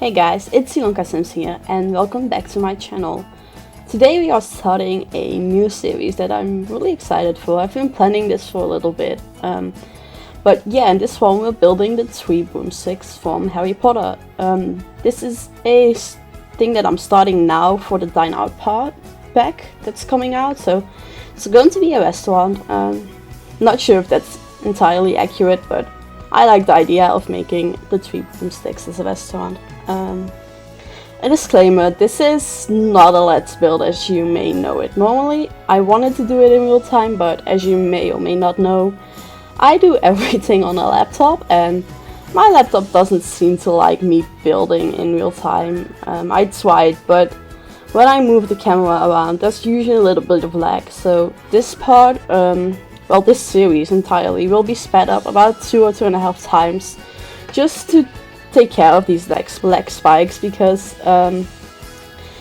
Hey guys, it's IlonkaSims here and welcome back to my channel. Today we are starting a new series that I'm really excited for. I've been planning this for a little bit. But yeah, in this one we're building the 3 Broomsticks from Harry Potter. This is a thing that I'm starting now for the Dine Out part pack that's coming out. So it's going to be a restaurant. Not sure if that's entirely accurate, but I like the idea of making the 3 Broomsticks as a restaurant. A disclaimer, this is not a let's build as you may know it. Normally, I wanted to do it in real time, but as you may or may not know, I do everything on a laptop, and my laptop doesn't seem to like me building in real time. I tried, but when I move the camera around, there's usually a little bit of lag. So this part, well, this series entirely will be sped up about 2 or 2.5 times, just to take care of these lag spikes, because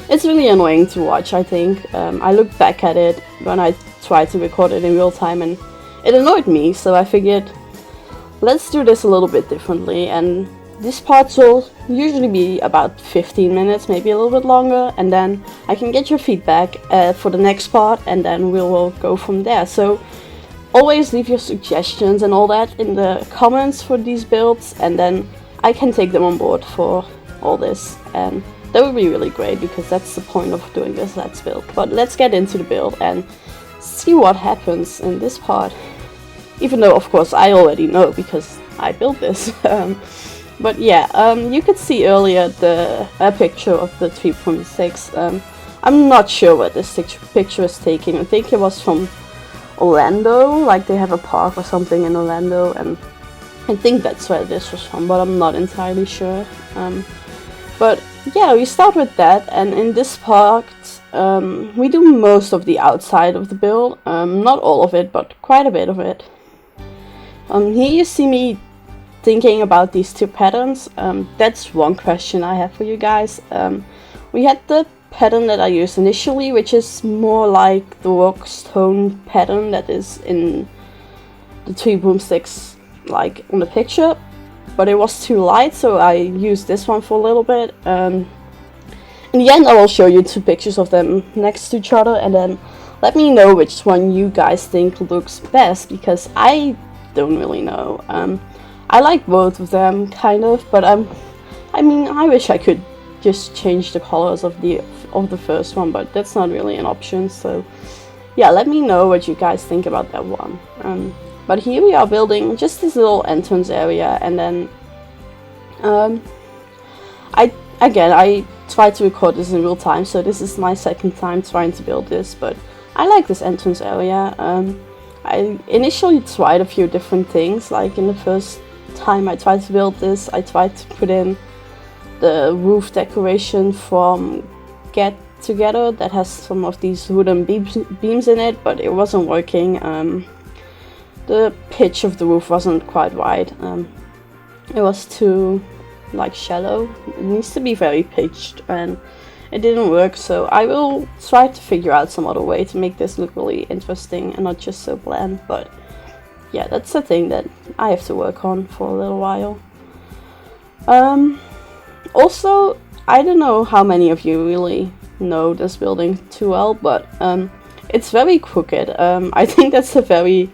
it's really annoying to watch, I think. I looked back at it when I tried to record it in real time and it annoyed me, so I figured let's do this a little bit differently, and these parts will usually be about 15 minutes, maybe a little bit longer, and then I can get your feedback for the next part and then we will go from there. So always leave your suggestions and all that in the comments for these builds, and then I can take them on board for all this, and that would be really great because that's the point of doing this let's build. But let's get into the build and see what happens in this part, even though of course I already know because I built this. But yeah, you could see earlier the picture of the 3.6. I'm not sure what this picture is taking. I think it was from Orlando, like they have a park or something in Orlando, and I think that's where this was from, but I'm not entirely sure. But yeah, we start with that, and in this part we do most of the outside of the build. Not all of it, but quite a bit of it. Here you see me thinking about these 2 patterns. That's one question I have for you guys. We had the pattern that I used initially, which is more like the rock stone pattern that is in the 3 Broomsticks, like on the picture, but it was too light, so I used this one for a little bit. In the end I will show you 2 pictures of them next to each other, and then let me know which one you guys think looks best, because I don't really know. I like both of them kind of, but I mean I wish I could just change the colors of the first one, but that's not really an option. So yeah, let me know what you guys think about that one. But here we are building just this little entrance area, and then I tried to record this in real time, so this is my second time trying to build this, but I like this entrance area. I initially tried a few different things. Like in the first time I tried to build this, I tried to put in the roof decoration from Get Together that has some of these wooden beams in it, but it wasn't working. The pitch of the roof wasn't quite right. It was too like shallow. It needs to be very pitched, and it didn't work. So I will try to figure out some other way to make this look really interesting and not just so bland. But yeah, that's the thing that I have to work on for a little while. Also, I don't know how many of you really know this building too well, but it's very crooked. I think that's a very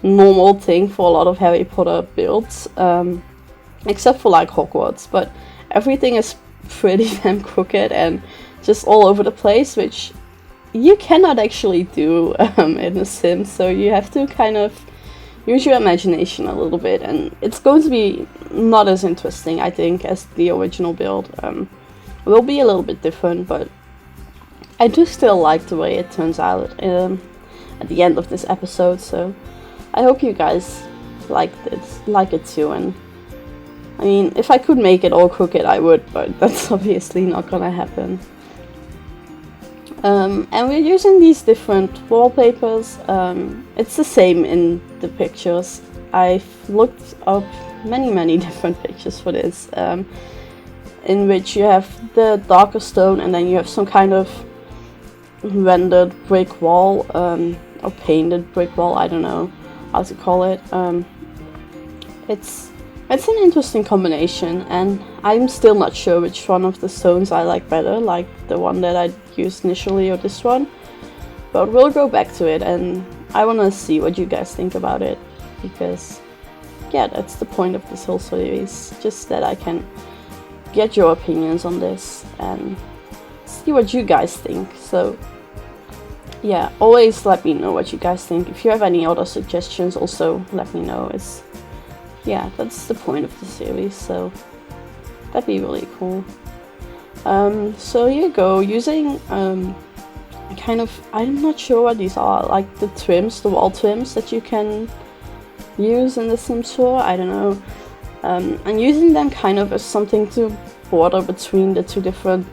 normal thing for a lot of Harry Potter builds, except for like Hogwarts, but everything is pretty damn crooked and just all over the place, which you cannot actually do in The Sims, so you have to kind of use your imagination a little bit, and it's going to be not as interesting, I think, as the original build. It will be a little bit different, but I do still like the way it turns out at the end of this episode, so I hope you guys like it too. And I mean, if I could make it all crooked I would, but that's obviously not gonna happen. And we're using these different wallpapers. It's the same in the pictures. I've looked up many different pictures for this, in which you have the darker stone and then you have some kind of rendered brick wall, or painted brick wall, I don't know how to call it. It's It's an interesting combination, and I'm still not sure which one of the stones I like better, like the one that I used initially or this one. But we'll go back to it, and I want to see what you guys think about it, because yeah, that's the point of this whole series, just that I can get your opinions on this and see what you guys think. So yeah, always let me know what you guys think. If you have any other suggestions, also let me know. Yeah, that's the point of the series, so that'd be really cool. So here you go, using I'm not sure what these are, like the trims, the wall trims that you can use in The Sims 4, I don't know. I'm using them kind of as something to border between the two different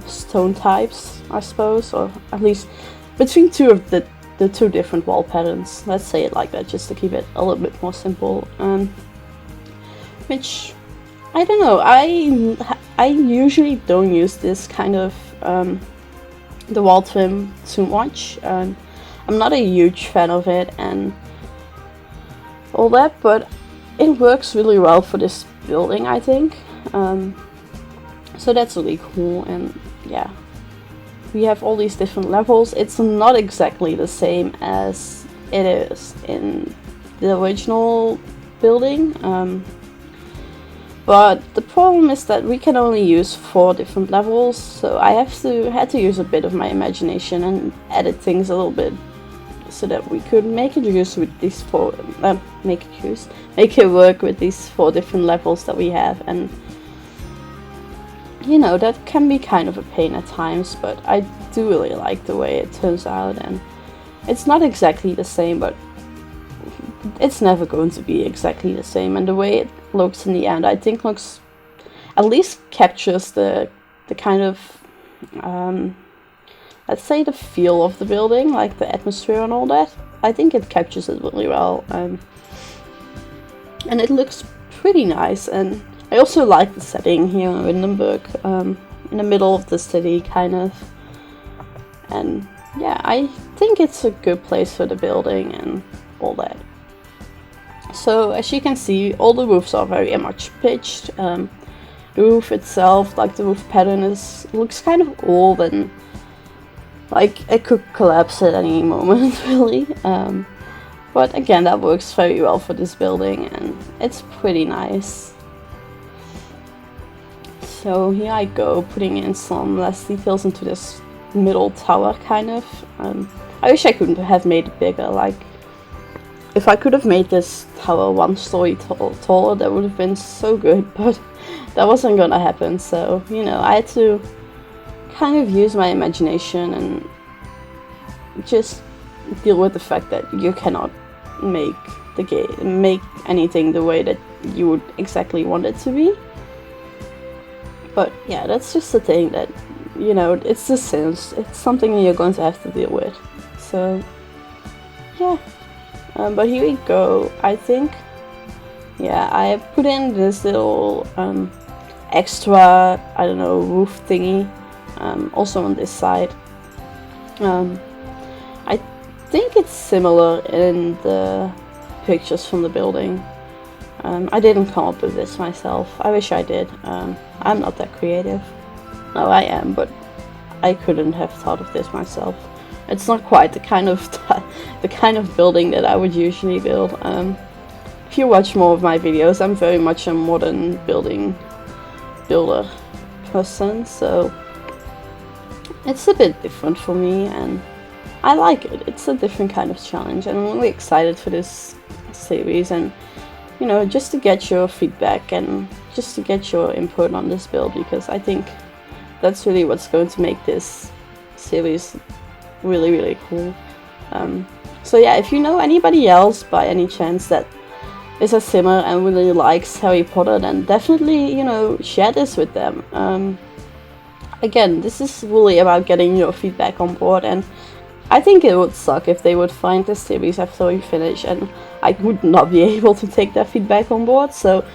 stone types, I suppose, or at least between two of the two different wall patterns. Let's say it like that, just to keep it a little bit more simple. Which, I don't know, I usually don't use this kind of the wall trim too much. I'm not a huge fan of it and all that, but it works really well for this building, I think. So that's really cool, and yeah. We have all these different levels. It's not exactly the same as it is in the original building, but the problem is that we can only use 4 different levels, so I had to use a bit of my imagination and edit things a little bit so that we could make it use with these 4 make it work with these 4 different levels that we have. And you know, that can be kind of a pain at times, but I do really like the way it turns out. And it's not exactly the same, but it's never going to be exactly the same. And the way it looks in the end, I think looks, at least captures the kind of, let's say the feel of the building, like the atmosphere and all that. I think it captures it really well. And it looks pretty nice. And I also like the setting here in Windenburg, in the middle of the city, kind of. And yeah, I think it's a good place for the building and all that. So as you can see, all the roofs are very much pitched. The roof itself, like the roof pattern, looks kind of old and like it could collapse at any moment, really. But again, that works very well for this building, and it's pretty nice. So here I go, putting in some less details into this middle tower, kind of. I wish I could have made it bigger. Like, if I could have made this tower 1 story taller, that would have been so good, but that wasn't gonna happen. So, you know, I had to kind of use my imagination and just deal with the fact that you cannot make anything the way that you would exactly want it to be. But yeah, that's just the thing that, you know, it's The Sims. It's something you're going to have to deal with. So yeah, but here we go. I think, yeah, I put in this little extra, I don't know, roof thingy, also on this side. I think it's similar in the pictures from the building. I didn't come up with this myself. I wish I did. I'm not that creative. No, I am, but I couldn't have thought of this myself. It's not quite the kind of building that I would usually build. If you watch more of my videos, I'm very much a modern builder person, so it's a bit different for me, and I like it. It's a different kind of challenge, and I'm really excited for this series, and you know, just to get your feedback and just to get your input on this build, because I think that's really what's going to make this series really, really cool. So yeah, if you know anybody else by any chance that is a simmer and really likes Harry Potter, then definitely, you know, share this with them. Again, this is really about getting your feedback on board, and I think it would suck if they would find this series after we finish and I would not be able to take their feedback on board. So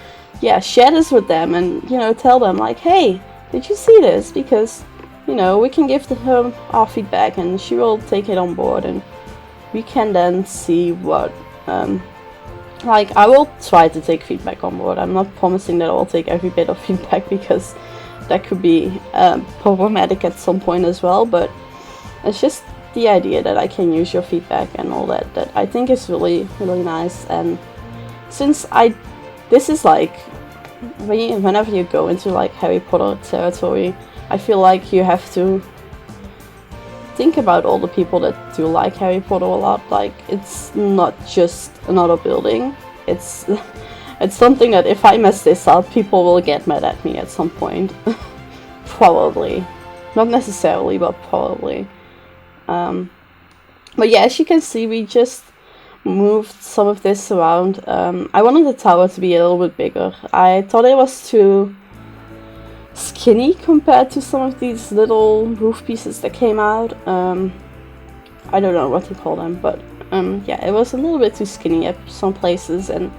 yeah, share this with them and, you know, tell them like, hey, did you see this? Because, you know, we can give her our feedback and she will take it on board, and we can then see what like, I will try to take feedback on board. I'm not promising that I will take every bit of feedback, because that could be problematic at some point as well, but it's just the idea that I can use your feedback and all that I think is really, really nice. And since this is like, whenever you go into like Harry Potter territory, I feel like you have to think about all the people that do like Harry Potter a lot. Like, it's not just another building. It's something that if I mess this up, people will get mad at me at some point. Probably. Not necessarily, but probably. But yeah, as you can see, we just moved some of this around. I wanted the tower to be a little bit bigger. I thought it was too skinny compared to some of these little roof pieces that came out. I don't know what to call them, but yeah, it was a little bit too skinny at some places, and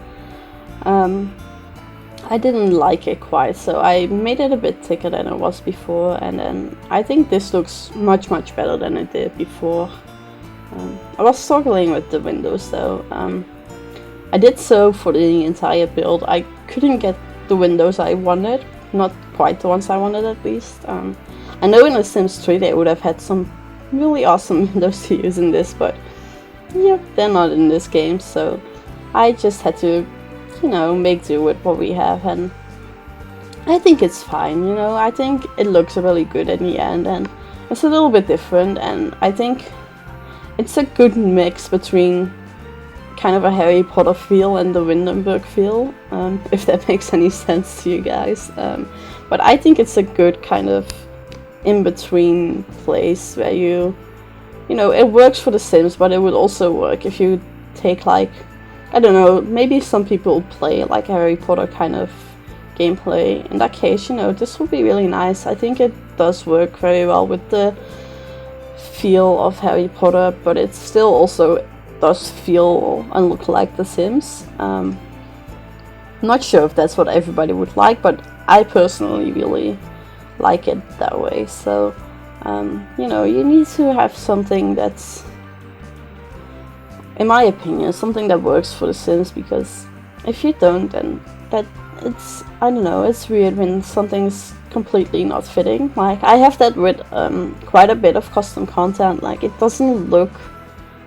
I didn't like it quite, so I made it a bit thicker than it was before, and then I think this looks much better than it did before. I was struggling with the windows though. I did so for the entire build. I couldn't get the windows I wanted, not quite the ones I wanted at least. I know in The Sims 3 they would have had some really awesome windows to use in this, but yep, they're not in this game, so I just had to, you know, make do with what we have, and I think it's fine, you know. I think it looks really good in the end, and it's a little bit different, and I think it's a good mix between kind of a Harry Potter feel and the Windenburg feel, if that makes any sense to you guys. But I think it's a good kind of in-between place where you know, it works for The Sims, but it would also work if you take, like, I don't know, maybe some people play like Harry Potter kind of gameplay. In that case, you know, this would be really nice. I think it does work very well with the feel of Harry Potter, but it still also does feel and look like The Sims. Not sure if that's what everybody would like, but I personally really like it that way. So, you know, you need to have something that's, in my opinion, something that works for The Sims, because if you don't, then it's, I don't know, it's weird when something's completely not fitting. Like, I have that with quite a bit of custom content. Like, it doesn't look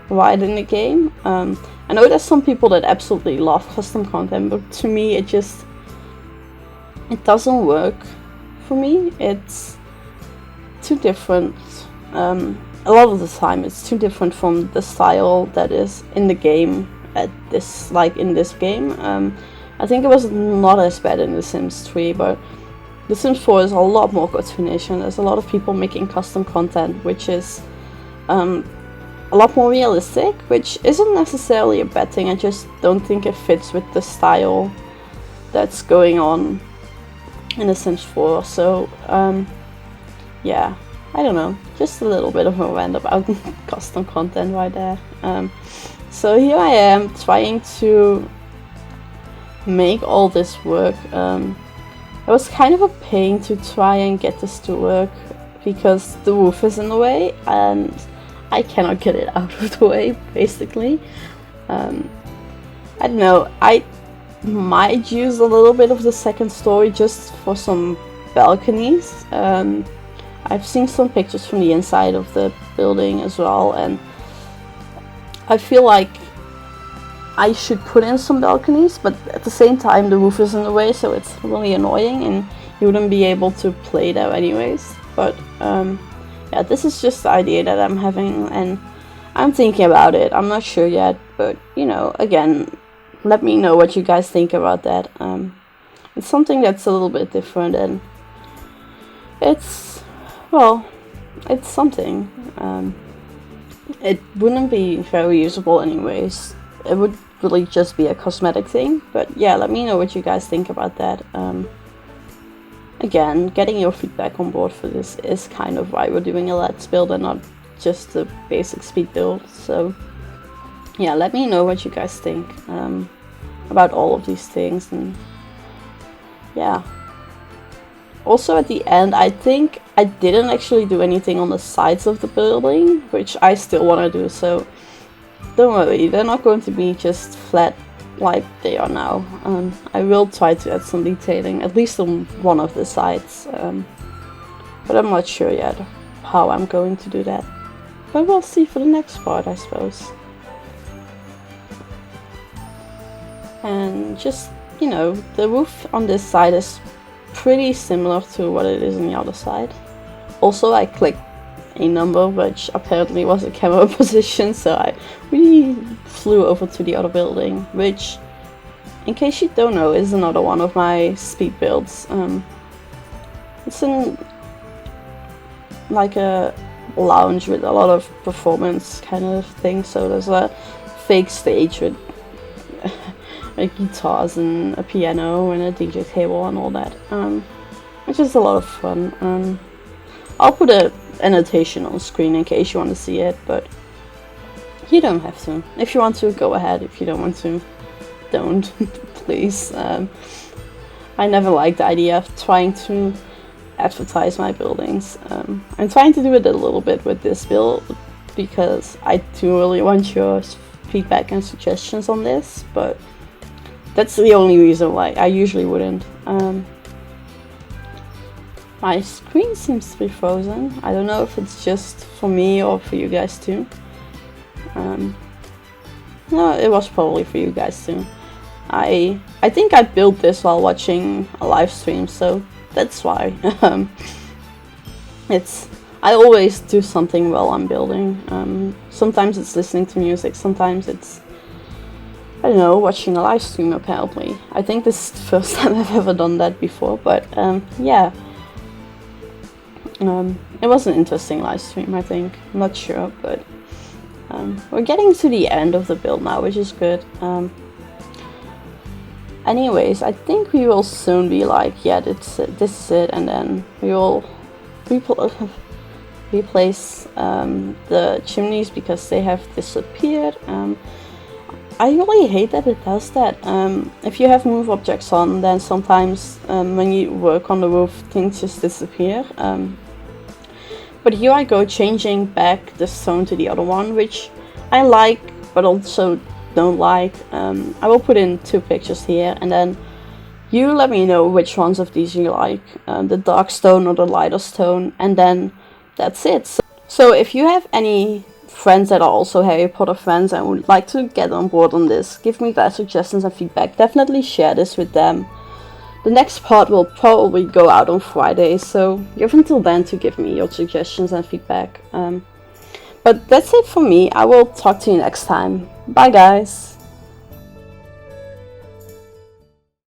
right in the game. I know there's some people that absolutely love custom content, but to me it doesn't work for me. It's too different. A lot of the time it's too different from the style that is in the game at this, like in this game. I think it was not as bad in The Sims 3, but The Sims 4 is a lot more cartoonish, and there's a lot of people making custom content which is a lot more realistic, which isn't necessarily a bad thing. I just don't think it fits with the style that's going on in The Sims 4. So yeah, I don't know, just a little bit of a rant about custom content right there. So here I am trying to make all this work. It was kind of a pain to try and get this to work because the roof is in the way and I cannot get it out of the way, basically. I don't know, I might use a little bit of the second story just for some balconies. I've seen some pictures from the inside of the building as well, and I feel like I should put in some balconies, but at the same time the roof is in the way, so it's really annoying and you wouldn't be able to play there anyways. But yeah, this is just the idea that I'm having, and I'm thinking about it. I'm not sure yet, but you know, again, let me know what you guys think about that. It's something that's a little bit different, and it's, well, it's something. It wouldn't be very usable anyways. It would really just be a cosmetic thing, but yeah, let me know what you guys think about that. Again, getting your feedback on board for this is kind of why we're doing a Let's Build and not just a basic speed build. So yeah, let me know what you guys think about all of these things. And yeah, also at the end, I think I didn't actually do anything on the sides of the building, which I still want to do, so don't worry, they're not going to be just flat like they are now. I will try to add some detailing, at least on one of the sides, but I'm not sure yet how I'm going to do that. But we'll see for the next part, I suppose. And just, you know, the roof on this side is pretty similar to what it is on the other side. Also, I clicked a number, which apparently was a camera position, so we flew over to the other building, which, in case you don't know, is another one of my speed builds. It's in like a lounge with a lot of performance kind of thing, so there's a fake stage with like guitars and a piano and a DJ table and all that, which is a lot of fun. I'll put a annotation on screen in case you want to see it, but you don't have to. If you want to, go ahead. If you don't want to, don't. Please. I never liked the idea of trying to advertise my buildings. I'm trying to do it a little bit with this build because I do really want your feedback and suggestions on this, but that's the only reason why I usually wouldn't. My screen seems to be frozen. I don't know if it's just for me or for you guys too. No, it was probably for you guys too. I think I built this while watching a live stream, so that's why. I always do something while I'm building. Sometimes it's listening to music, sometimes it's, I don't know, watching a live stream apparently. I think this is the first time I've ever done that before, but yeah. It was an interesting live stream, I think. I'm not sure, but we're getting to the end of the build now, which is good. Anyways, I think we will soon be like, yeah, this is it, and then we will replace the chimneys because they have disappeared. I really hate that it does that. If you have move objects on, then sometimes when you work on the roof, things just disappear. But here I go changing back the stone to the other one, which I like, but also don't like. I will put in 2 pictures here, and then you let me know which ones of these you like, the dark stone or the lighter stone, and then that's it. So if you have any friends that are also Harry Potter fans and would like to get on board on this, give me their suggestions and feedback. Definitely share this with them. The next part will probably go out on Friday, so you have until then to give me your suggestions and feedback. But that's it for me. I will talk to you next time. Bye guys!